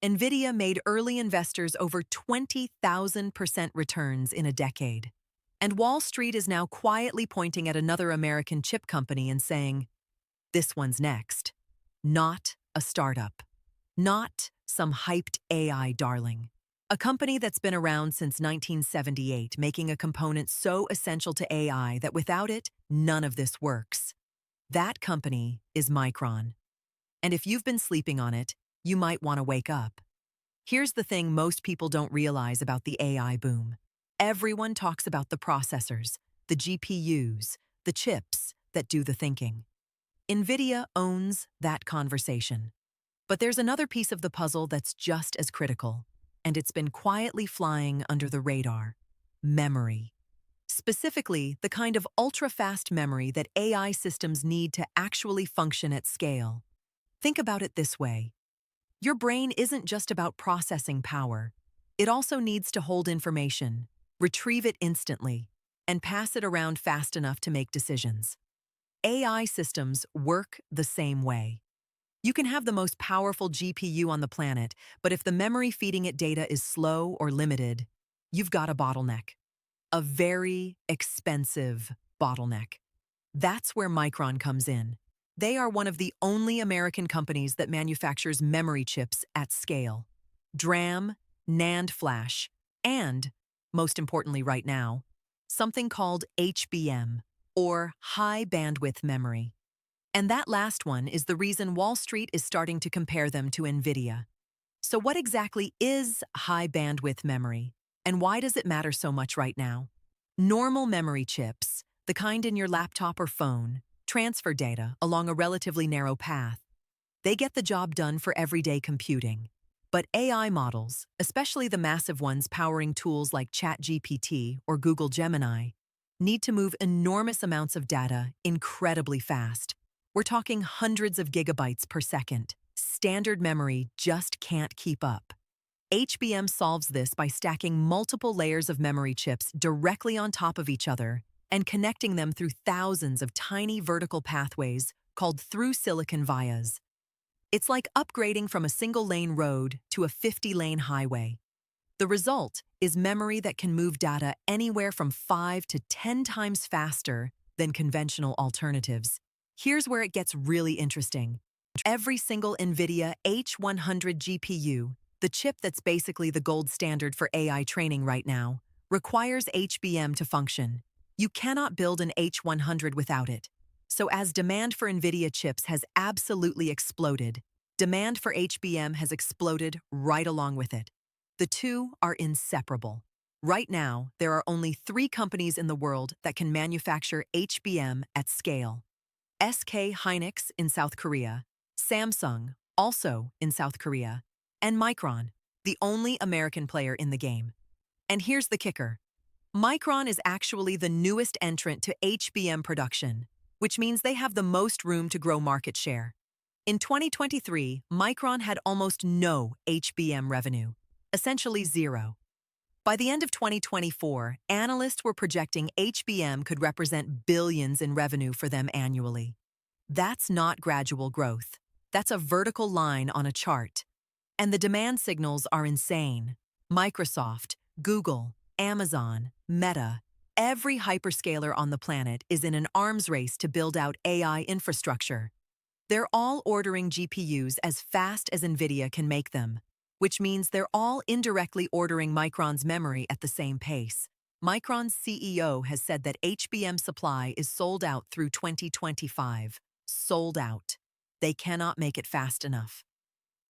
Nvidia made early investors over 20,000% returns in a decade. And Wall Street is now quietly pointing at another American chip company and saying, this one's next. Not a startup. Not some hyped AI darling. A company that's been around since 1978, making a component so essential to AI that without it, none of this works. That company is Micron. And if you've been sleeping on it, you might want to wake up. Here's the thing most people don't realize about the AI boom. Everyone talks about the processors, the GPUs, the chips that do the thinking. Nvidia owns that conversation. But there's another piece of the puzzle that's just as critical, and it's been quietly flying under the radar: memory. Specifically, the kind of ultra-fast memory that AI systems need to actually function at scale. Think about it this way. Your brain isn't just about processing power. It also needs to hold information, retrieve it instantly, and pass it around fast enough to make decisions. AI systems work the same way. You can have the most powerful GPU on the planet, but if the memory feeding it data is slow or limited, you've got a bottleneck. A very expensive bottleneck. That's where Micron comes in. They are one of the only American companies that manufactures memory chips at scale. DRAM, NAND flash, and, most importantly right now, something called HBM, or high bandwidth memory. And that last one is the reason Wall Street is starting to compare them to Nvidia. So what exactly is high bandwidth memory, and why does it matter so much right now? Normal memory chips, the kind in your laptop or phone, transfer data along a relatively narrow path. They get the job done for everyday computing. But AI models, especially the massive ones powering tools like ChatGPT or Google Gemini, need to move enormous amounts of data incredibly fast. We're talking hundreds of gigabytes per second. Standard memory just can't keep up. HBM solves this by stacking multiple layers of memory chips directly on top of each other and connecting them through thousands of tiny vertical pathways called through-silicon vias. It's like upgrading from a single-lane road to a 50-lane highway. The result is memory that can move data anywhere from 5 to 10 times faster than conventional alternatives. Here's where it gets really interesting. Every single Nvidia H100 GPU, the chip that's basically the gold standard for AI training right now, requires HBM to function. You cannot build an H100 without it. So as demand for Nvidia chips has absolutely exploded, demand for HBM has exploded right along with it. The two are inseparable. Right now, there are only 3 companies in the world that can manufacture HBM at scale. SK Hynix in South Korea, Samsung, also in South Korea, and Micron, the only American player in the game. And here's the kicker. Micron is actually the newest entrant to HBM production, which means they have the most room to grow market share. In 2023, Micron had almost no HBM revenue, essentially zero. By the end of 2024, analysts were projecting HBM could represent billions in revenue for them annually. That's not gradual growth. That's a vertical line on a chart. And the demand signals are insane. Microsoft, Google, Amazon, Meta, every hyperscaler on the planet is in an arms race to build out AI infrastructure. They're all ordering GPUs as fast as Nvidia can make them, which means they're all indirectly ordering Micron's memory at the same pace. Micron's CEO has said that HBM supply is sold out through 2025. Sold out. They cannot make it fast enough.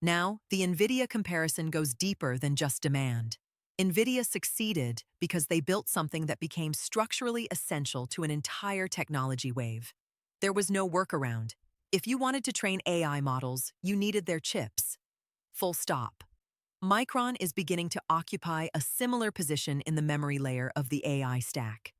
Now, the Nvidia comparison goes deeper than just demand. Nvidia succeeded because they built something that became structurally essential to an entire technology wave. There was no workaround. If you wanted to train AI models, you needed their chips. Full stop. Micron is beginning to occupy a similar position in the memory layer of the AI stack.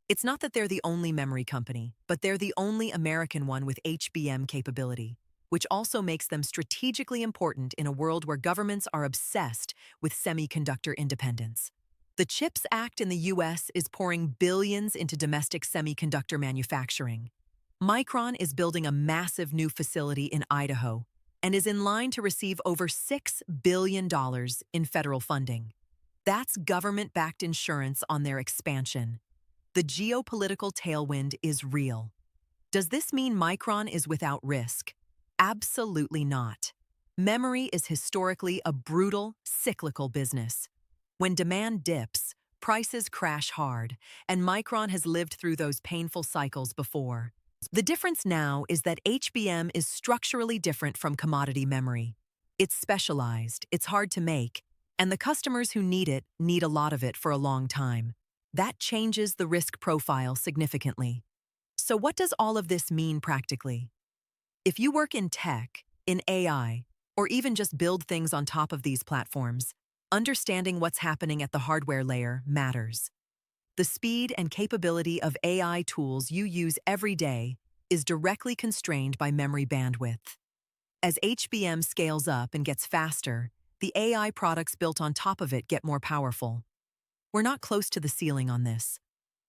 It's not that they're the only memory company, but they're the only American one with HBM capability, which also makes them strategically important in a world where governments are obsessed with semiconductor independence. The CHIPS Act in the US is pouring billions into domestic semiconductor manufacturing. Micron is building a massive new facility in Idaho, and is in line to receive over $6 billion in federal funding. That's government-backed insurance on their expansion. The geopolitical tailwind is real. Does this mean Micron is without risk? Absolutely not. Memory is historically a brutal, cyclical business. When demand dips, prices crash hard, and Micron has lived through those painful cycles before. The difference now is that HBM is structurally different from commodity memory. It's specialized, it's hard to make, and the customers who need it need a lot of it for a long time. That changes the risk profile significantly. So what does all of this mean practically? If you work in tech, in AI, or even just build things on top of these platforms, understanding what's happening at the hardware layer matters. The speed and capability of AI tools you use every day is directly constrained by memory bandwidth. As HBM scales up and gets faster, the AI products built on top of it get more powerful. We're not close to the ceiling on this.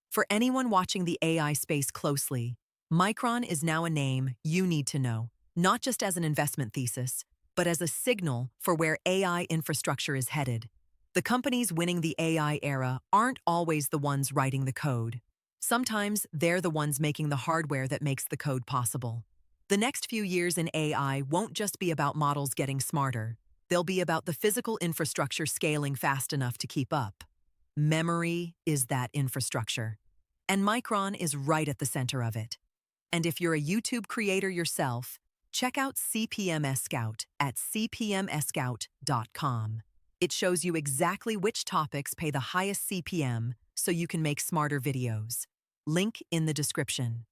For anyone watching the AI space closely, Micron is now a name you need to know, not just as an investment thesis, but as a signal for where AI infrastructure is headed. The companies winning the AI era aren't always the ones writing the code. Sometimes they're the ones making the hardware that makes the code possible. The next few years in AI won't just be about models getting smarter. They'll be about the physical infrastructure scaling fast enough to keep up. Memory is that infrastructure. And Micron is right at the center of it. And if you're a YouTube creator yourself, check out CPMS Scout at cpmscout.com. It shows you exactly which topics pay the highest CPM so you can make smarter videos. Link in the description.